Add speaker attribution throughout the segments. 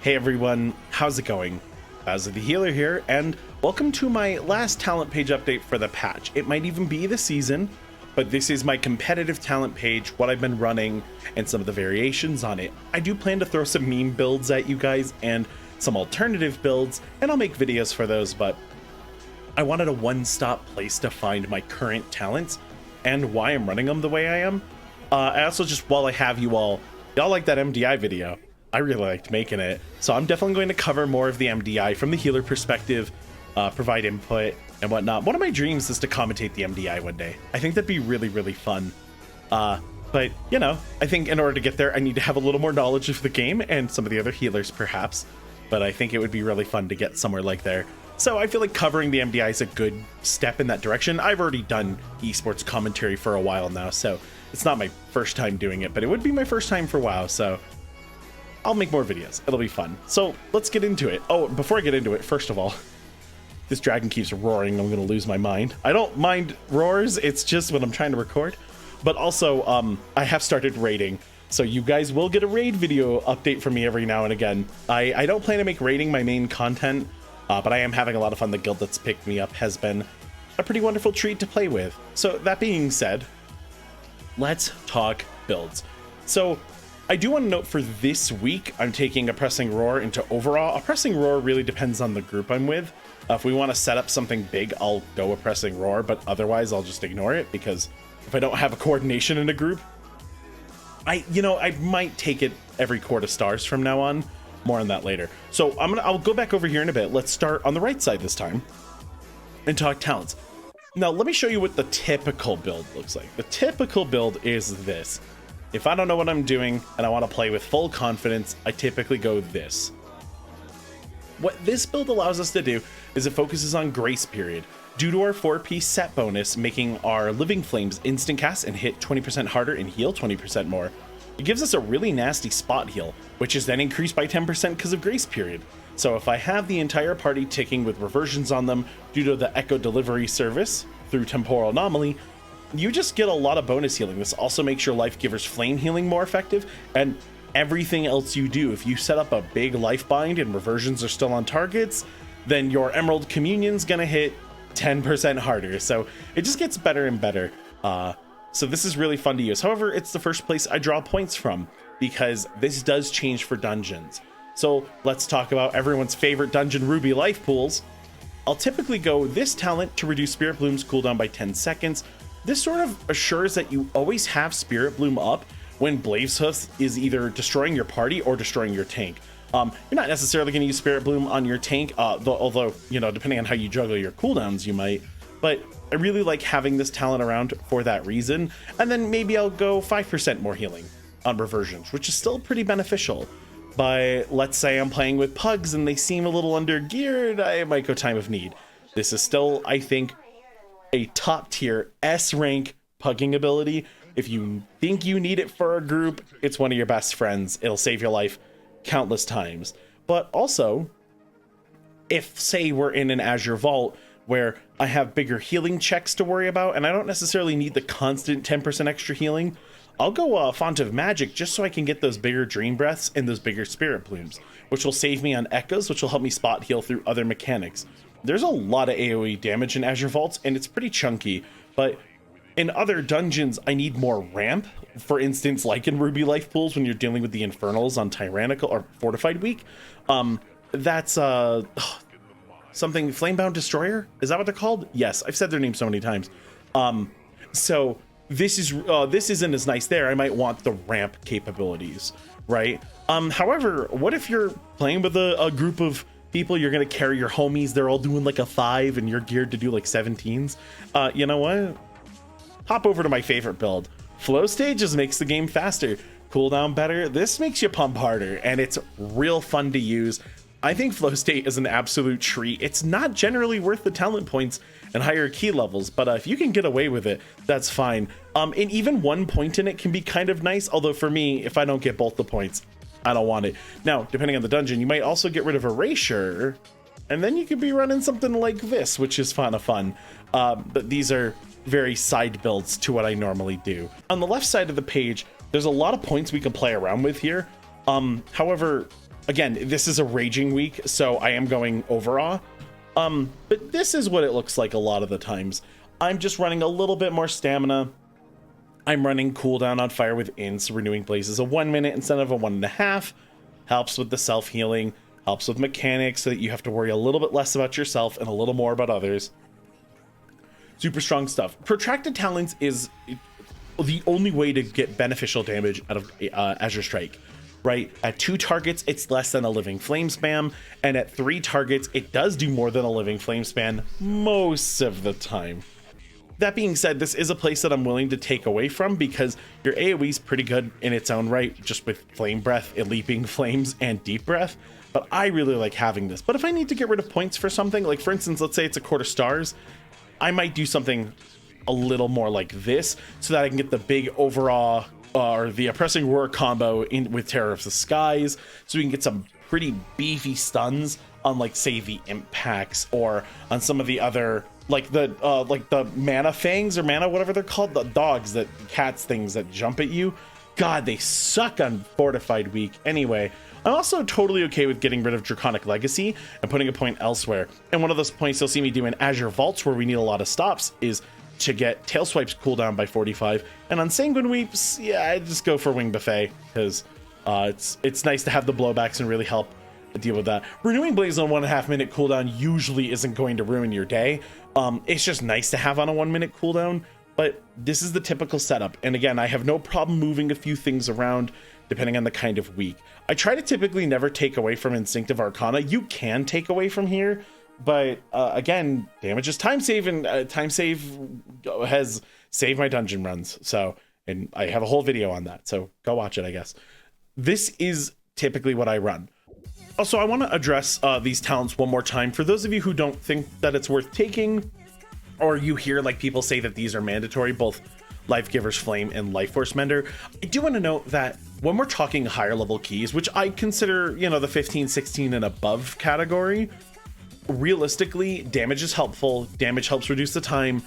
Speaker 1: Hey everyone, how's it going? Bowser the Healer here, and welcome to my last talent page update for the patch. It might even be the season, but this is my competitive talent page, what I've been running, and some of the variations on it. I do plan to throw some meme builds at you guys and some alternative builds, and I'll make videos for those, but I wanted a one-stop place to find my current talents and why I'm running them the way I am. I also just, while I have you all, y'all like that MDI video. I really liked making it, so I'm definitely going to cover more of the MDI from the healer perspective, provide input and whatnot. One of my dreams is to commentate the MDI one day. I think that'd be really, really fun. But, you know, I think in order to get there, I need to have a little more knowledge of the game and some of the other healers, perhaps. But I think it would be really fun to get somewhere like there. So I feel like covering the MDI is a good step in that direction. I've already done esports commentary for a while now, so it's not my first time doing it, but it would be my first time for WoW, so I'll make more videos. It'll be fun. So let's get into it. Oh, before I get into it, first of all, this dragon keeps roaring. I'm going to lose my mind. I don't mind roars. It's just when I'm trying to record. But also, I have started raiding. So you guys will get a raid video update from me every now and again. I don't plan to make raiding my main content, but I am having a lot of fun. The guild that's picked me up has been a pretty wonderful treat to play with. So that being said, let's talk builds. So I do want to note for this week, I'm taking a pressing roar into overall. A pressing roar really depends on the group I'm with. If we want to set up something big, I'll go a pressing roar, but otherwise I'll just ignore it because if I don't have a coordination in a group, I might take it every quarter stars from now on. More on that later. So I'll go back over here in a bit. Let's start on the right side this time and talk talents. Now, let me show you what the typical build looks like. The typical build is this. If I don't know what I'm doing and I want to play with full confidence, I typically go this. What this build allows us to do is it focuses on Grace Period. Due to our 4-piece set bonus, making our Living Flames instant cast and hit 20% harder and heal 20% more, it gives us a really nasty spot heal, which is then increased by 10% because of Grace Period. So if I have the entire party ticking with reversions on them due to the Echo Delivery service through Temporal Anomaly, you just get a lot of bonus healing. This also makes your Life Giver's Flame healing more effective, and everything else you do. If you set up a big life bind and reversions are still on targets, then your Emerald Communion's gonna hit 10% harder. So it just gets better and better. So this is really fun to use. However, it's the first place I draw points from because this does change for dungeons. So let's talk about everyone's favorite dungeon, Ruby Life Pools. I'll typically go this talent to reduce Spirit Bloom's cooldown by 10 seconds. This sort of assures that you always have Spirit Bloom up when Blaze Hoof is either destroying your party or destroying your tank. You're not necessarily going to use Spirit Bloom on your tank, although, you know, depending on how you juggle your cooldowns, you might. But I really like having this talent around for that reason. And then maybe I'll go 5% more healing on reversions, which is still pretty beneficial. But let's say I'm playing with pugs and they seem a little under geared, I might go Time of Need. This is still, I think, a top tier S rank pugging ability. If you think you need it for a group, it's one of your best friends. It'll save your life countless times. But also, if say we're in an Azure Vault where I have bigger healing checks to worry about and I don't necessarily need the constant 10% extra healing, I'll go Font of Magic just so I can get those bigger Dream Breaths and those bigger Spirit Blooms, which will save me on Echoes, which will help me spot heal through other mechanics. There's a lot of AoE damage in Azure Vaults, and it's pretty chunky, but in other dungeons, I need more ramp. For instance, like in Ruby Life Pools, when you're dealing with the Infernals on Tyrannical or Fortified Week, that's something, Flamebound Destroyer? Is that what they're called? Yes, I've said their name so many times. So this isn't as nice there. I might want the ramp capabilities, right? However, what if you're playing with a group of people, you're gonna carry your homies, they're all doing like a 5 and you're geared to do like 17s. You know what? Hop over to my favorite build. Flow stages makes the game faster, cooldown better. This makes you pump harder and it's real fun to use. I think flow state is an absolute treat. It's not generally worth the talent points and higher key levels, but if you can get away with it, that's fine. And even 1 point in it can be kind of nice, although for me, if I don't get both the points, I don't want it. Now, depending on the dungeon, you might also get rid of Erasure, and then you could be running something like this, which is kind of fun. But these are very side builds to what I normally do. On the left side of the page, there's a lot of points we can play around with here. However, again, this is a raging week, so I am going overawe. But this is what it looks like a lot of the times. I'm just running a little bit more stamina. I'm running cooldown on Fire Within, so Renewing Blaze is a 1 minute instead of a 1.5. Helps with the self-healing, helps with mechanics so that you have to worry a little bit less about yourself and a little more about others. Super strong stuff. Protracted Talents is the only way to get beneficial damage out of Azure Strike. Right, at 2 targets it's less than a Living Flame spam, and at 3 targets it does do more than a Living Flame spam most of the time. That being said, this is a place that I'm willing to take away from because your AoE is pretty good in its own right, just with Flame Breath, Leaping Flames, and Deep Breath, but I really like having this. But if I need to get rid of points for something, like for instance, let's say it's a quarter stars, I might do something a little more like this so that I can get the big overall or the Oppressing Roar combo in with Terror of the Skies, so we can get some pretty beefy stuns on, like, say, the Impacts, or on some of the other, like the Mana Fangs, or Mana whatever they're called, the dogs, that cats things that jump at you. God, they suck on Fortified Week. Anyway, I'm also totally okay with getting rid of Draconic Legacy and putting a point elsewhere. And one of those points you'll see me do in Azure Vaults, where we need a lot of stops, is to get Tail Swipe's cooldown by 45, and on Sanguine Weeps, yeah, I just go for Wing Buffet, because it's nice to have the blowbacks and really help deal with that. Renewing Blaze on 1.5 minute cooldown usually isn't going to ruin your day. It's just nice to have on a 1 minute cooldown, but this is the typical setup. And again, I have no problem moving a few things around depending on the kind of week. I try to typically never take away from Instinctive Arcana. You can take away from here, but again, damage is time save, and time save has saved my dungeon runs. So, and I have a whole video on that, so go watch it, I guess. This is typically what I run. Also, I want to address these talents one more time. For those of you who don't think that it's worth taking, or you hear like people say that these are mandatory, both Life Giver's Flame and Life Force Mender, I do want to note that when we're talking higher level keys, which I consider, you know, the 15, 16 and above category, realistically, damage is helpful. Damage helps reduce the time,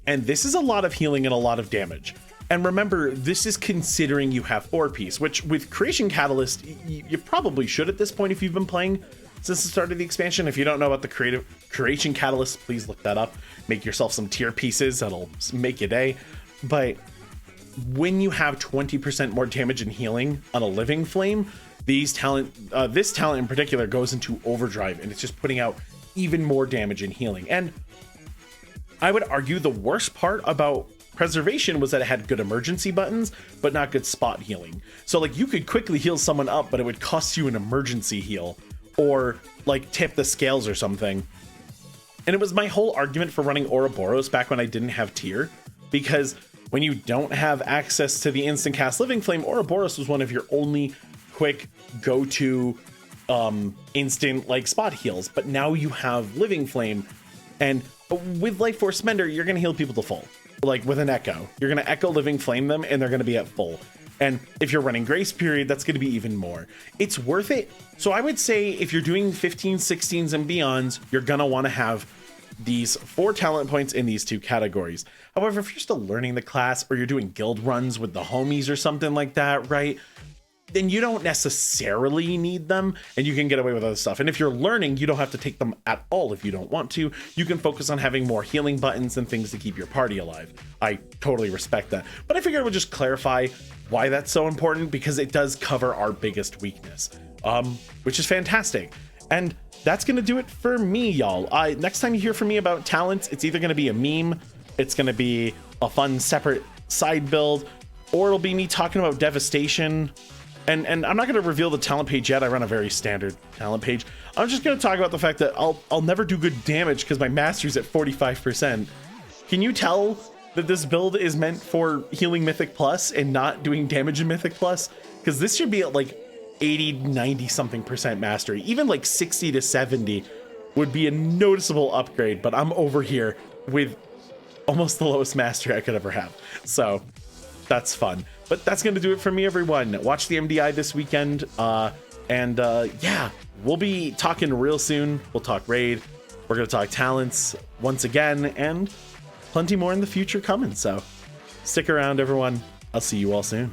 Speaker 1: and this is a lot of healing and a lot of damage. And remember, this is considering you have 4-piece, which with Creation Catalyst, you probably should at this point if you've been playing since the start of the expansion. If you don't know about the Creation Catalyst, please look that up. Make yourself some tier pieces, that'll make your day. But when you have 20% more damage and healing on a Living Flame, this talent in particular goes into overdrive, and it's just putting out even more damage and healing. And I would argue the worst part about Preservation was that it had good emergency buttons, but not good spot healing. So like you could quickly heal someone up, but it would cost you an emergency heal, or like tip the scales or something. And it was my whole argument for running Ouroboros back when I didn't have tier, because when you don't have access to the instant cast Living Flame, Ouroboros was one of your only quick go-to instant like spot heals. But now you have Living Flame, and with Life Force Mender, you're gonna heal people to full. Like with an Echo, you're gonna Echo Living Flame them, and they're gonna be at full. And if you're running Grace Period, that's gonna be even more. It's worth it. So I would say if you're doing 15, 16s and beyonds, you're gonna want to have these 4 talent points in these 2 categories. However, if you're still learning the class, or you're doing guild runs with the homies or something like that, right, then you don't necessarily need them, and you can get away with other stuff. And if you're learning, you don't have to take them at all if you don't want to. You can focus on having more healing buttons and things to keep your party alive. I totally respect that. But I figured I would just clarify why that's so important, because it does cover our biggest weakness, which is fantastic. And that's going to do it for me, y'all. Next time you hear from me about talents, it's either going to be a meme, it's going to be a fun separate side build, or it'll be me talking about Devastation. And I'm not going to reveal the talent page yet. I run a very standard talent page. I'm just going to talk about the fact that I'll never do good damage because my mastery's at 45%. Can you tell that this build is meant for healing Mythic Plus and not doing damage in Mythic Plus? Because this should be at like 80, 90 something percent mastery. Even like 60 to 70 would be a noticeable upgrade, but I'm over here with almost the lowest mastery I could ever have. So that's fun. But that's going to do it for me, everyone. Watch the MDI this weekend. Yeah, we'll be talking real soon. We'll talk raid. We're going to talk talents once again, and plenty more in the future coming. So stick around, everyone. I'll see you all soon.